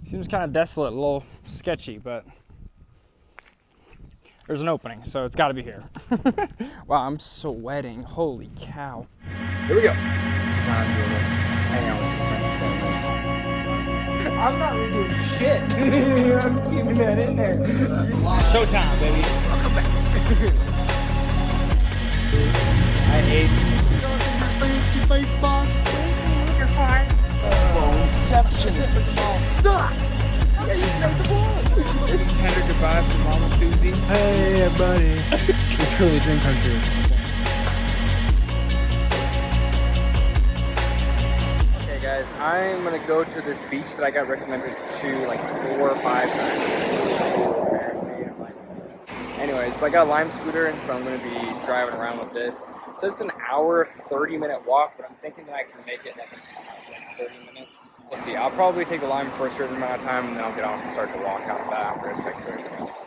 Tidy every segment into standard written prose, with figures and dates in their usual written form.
Seems kind of desolate, a little sketchy, but there's an opening, so it's got to be here. Wow, I'm sweating. Holy cow. Here we go. Time to hang out with some friends and families. I'm not redoing shit. I'm keeping that in there. Showtime, baby. Welcome back. I hate fancy face box. You're fine. Inception. Sucks. Yeah, you made the ball. Tender goodbye from Mama Susie. Hey, buddy. We truly dream come true. Okay, guys, I'm gonna go to this beach that I got recommended to like 4 or 5 times. Anyways, but I got a Lime scooter, and so I'm gonna be driving around with this. So it's an hour, 30-minute walk, but I'm thinking that I can make it like in 30 minutes. We'll see. I'll probably take the Lime for a certain amount of time, and then I'll get off and start to walk after that after it's like 30 minutes.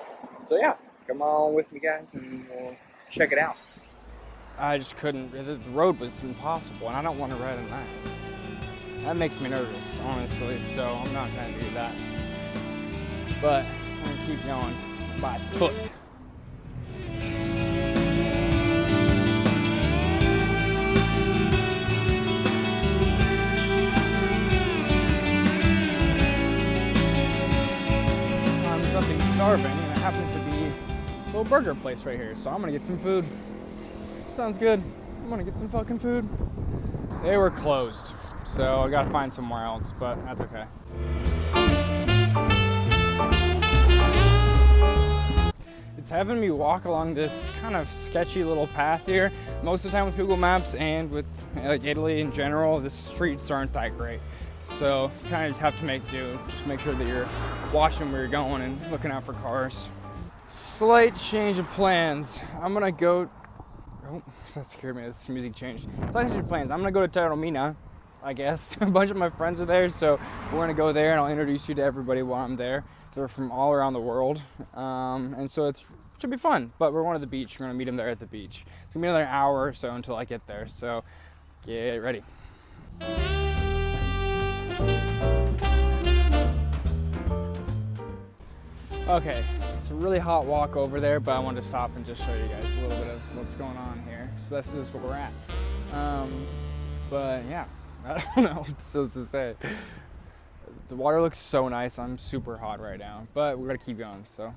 So yeah, come on with me, guys, and we'll check it out. I just couldn't. The road was impossible, and I don't want to ride at night. That makes me nervous, honestly, so I'm not going to do that. But I'm going to keep going by foot. Starving, and it happens to be a little burger place right here, so I'm gonna get some food. Sounds good. I'm gonna get some fucking food. They were closed, so I gotta find somewhere else, but that's okay. It's having me walk along this kind of sketchy little path here. Most of the time with Google Maps and with like Italy in general, the streets aren't that great. So you kind of just have to make do. Just make sure that you're watching where you're going and looking out for cars. Slight change of plans. I'm gonna go, oh, that scared me, this music changed. Slight change of plans. I'm gonna go to Taormina, I guess. A bunch of my friends are there, so we're gonna go there and I'll introduce you to everybody while I'm there. They're from all around the world. And so it should be fun, but we're going to the beach. We're gonna meet them there at the beach. It's gonna be another hour or so until I get there, so get ready. Okay, it's a really hot walk over there, but I wanted to stop and just show you guys a little bit of what's going on here. So this is where we're at. But yeah, I don't know what else to say. The water looks so nice. I'm super hot right now, but we're gonna keep going, so.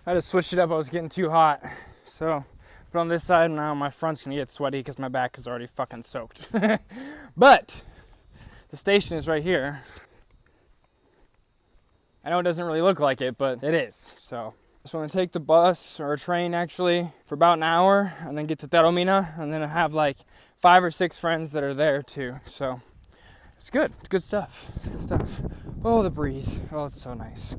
I just switched it up. I was getting too hot. So put on this side, and now my front's gonna get sweaty because my back is already fucking soaked. But the station is right here. I know it doesn't really look like it, but it is. So I'm gonna take the bus or a train actually for about an hour and then get to Taormina, and then I have like 5 or 6 friends that are there too. So it's good. It's good stuff. Good stuff. Oh, the breeze. Oh, it's so nice.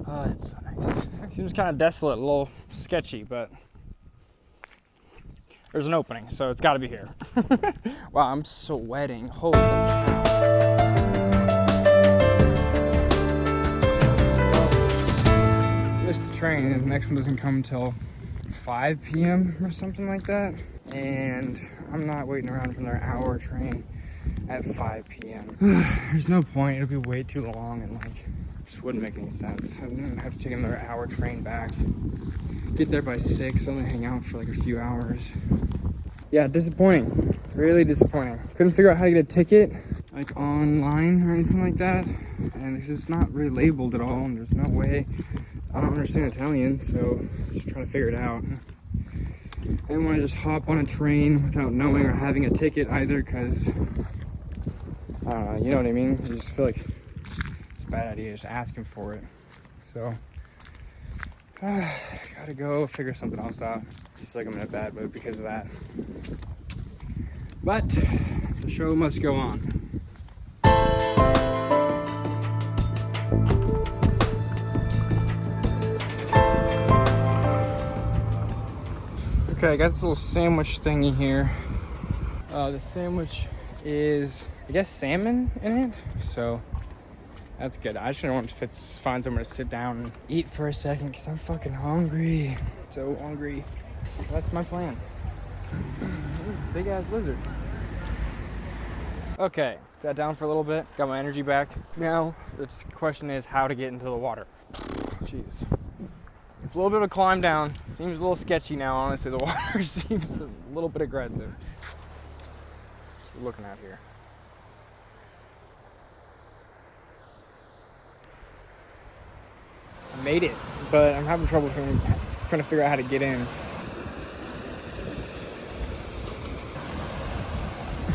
Oh, it's so nice. It seems kind of desolate, a little sketchy, but there's an opening, so it's got to be here. Wow, I'm sweating. Holy cow. Missed the train, and the next one doesn't come until 5 p.m. or something like that. And I'm not waiting around for another hour train at 5 p.m. There's no point. It'll be way too long, and like, just wouldn't make any sense. I'm gonna have to take another hour train back. Get there by 6, only hang out for like a few hours. Yeah, disappointing. Really disappointing. Couldn't figure out how to get a ticket, like online or anything like that. And it's just not really labeled at all, and there's no way. I don't understand Italian, so just trying to figure it out. I didn't want to just hop on a train without knowing or having a ticket either, because I don't know, you know what I mean? I just feel like it's a bad idea just asking for it. So gotta go figure something else out. I feel like I'm in a bad mood because of that. But the show must go on. Okay, I got this little sandwich thingy here. The sandwich is, I guess, salmon in it. So That's good. I just want to find somewhere to sit down and eat for a second because I'm fucking hungry. So hungry. That's my plan. Big ass lizard. Okay, sat down for a little bit, got my energy back. Now the question is how to get into the water. Jeez. It's a little bit of a climb down. Seems a little sketchy now, honestly. The water seems a little bit aggressive. That's what we're looking at here. I made it, but I'm having trouble trying to figure out how to get in.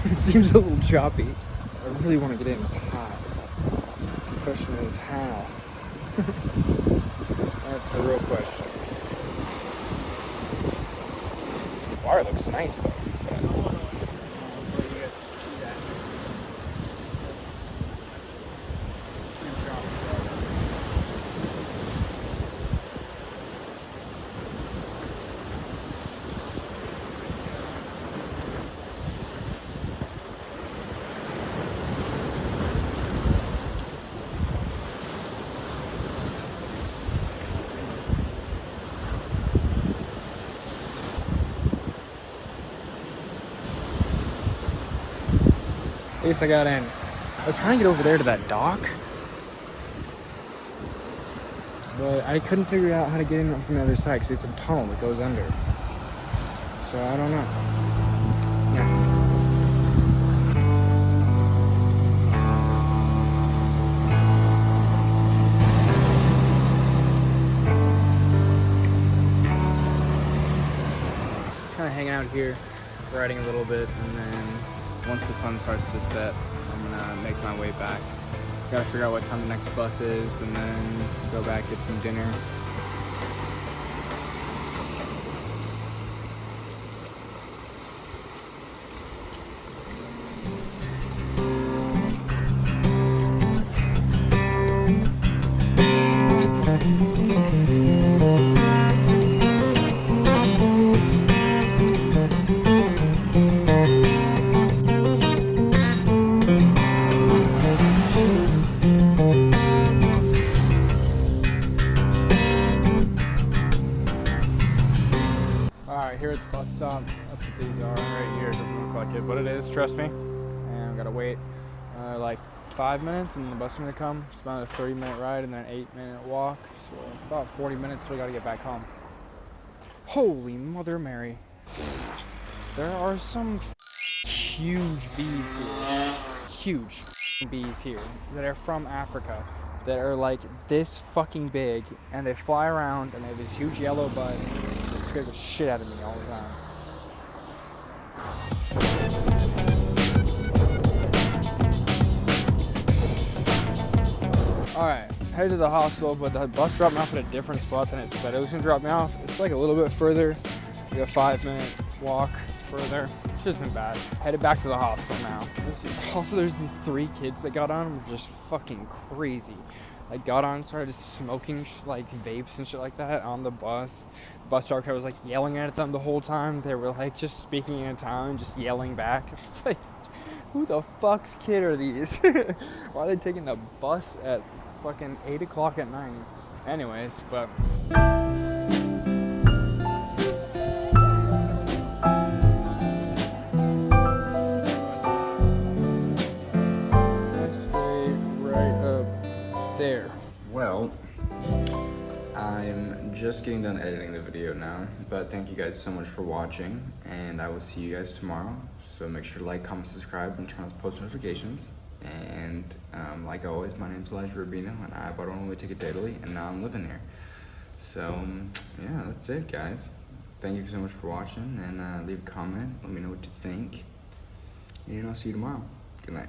It seems a little choppy. I really want to get in. It's hot. The question is how. That's the real question. The water looks nice though. At least I got in. I was trying to get over there to that dock, but I couldn't figure out how to get in from the other side because it's a tunnel that goes under. So I don't know. Yeah. Kind of hanging out here, riding a little bit, and then once the sun starts to set, I'm gonna make my way back. Gotta figure out what time the next bus is and then go back, get some dinner. Here at the bus stop, that's what these are right here. It doesn't look like it, but it is, trust me. And I've got to wait like 5 minutes and the bus is going to come. It's about a 30-minute ride and then an 8-minute walk. So about 40 minutes, we got to get back home. Holy Mother Mary. There are some huge bees here. Huge bees here that are from Africa. That are like this fucking big and they fly around and they have this huge yellow bud. It scares the shit out of me all the time. Alright, headed to the hostel, but the bus dropped me off at a different spot than it said it was gonna drop me off. It's like a little bit further, like a 5-minute walk further. It isn't bad. Headed back to the hostel now. Also, there's these 3 kids that got on, just fucking crazy. I got on, started smoking like vapes and shit like that on the bus. The bus driver was like yelling at them the whole time. They were like just speaking in Italian, just yelling back. It's like, who the fuck's kid are these? Why are they taking the bus at fucking 8 o'clock at night? Anyways, but there. Well, I'm just getting done editing the video now, but thank you guys so much for watching, and I will see you guys tomorrow. So make sure to like, comment, subscribe, and turn on post notifications. And like always, my name's Elijah Rubino, and I bought a ticket to Italy, and now I'm living here. So yeah, that's it, guys. Thank you so much for watching, and leave a comment. Let me know what you think, and I'll see you tomorrow. Good night.